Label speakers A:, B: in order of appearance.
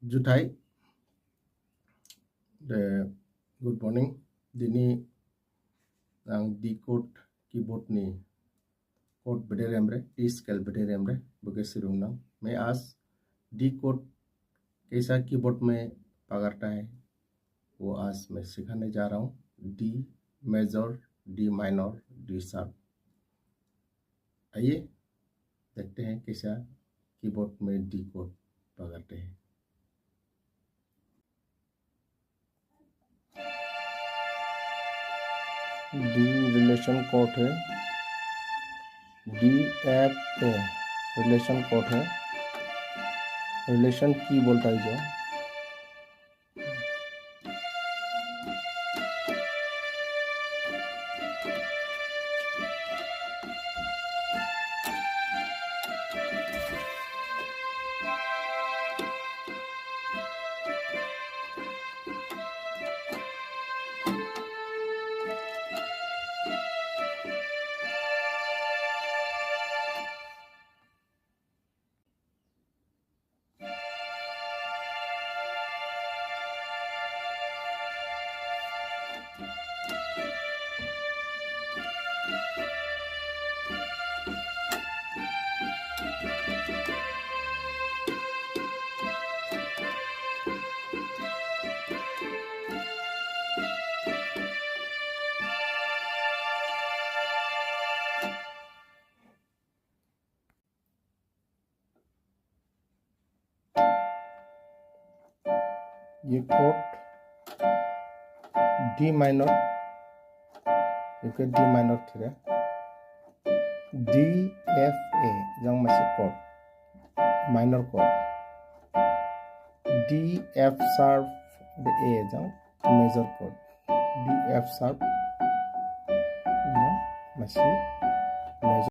A: Jutai, good morning. Dini ang decode keyboard ni code beder emre, T-scale beder emre, buke sirung nang. मैं आज decode कैसा keyboard में पकड़ता है वो आज मैं सिखाने जा रहा हूँ. D major, D minor, D sharp. आइए देखते हैं कैसा कीबोर्ड में डी कोड पकड़ते हैं. डी रिलेशन कोड है, D F a relation code है, रिलेशन की बोलता है जो ये कोड डी माइनर, ये डी माइनर थे डी एफ ए जंग मासे code minor code D F sharp ए जंग major code D F sharp जंग मासे मेजर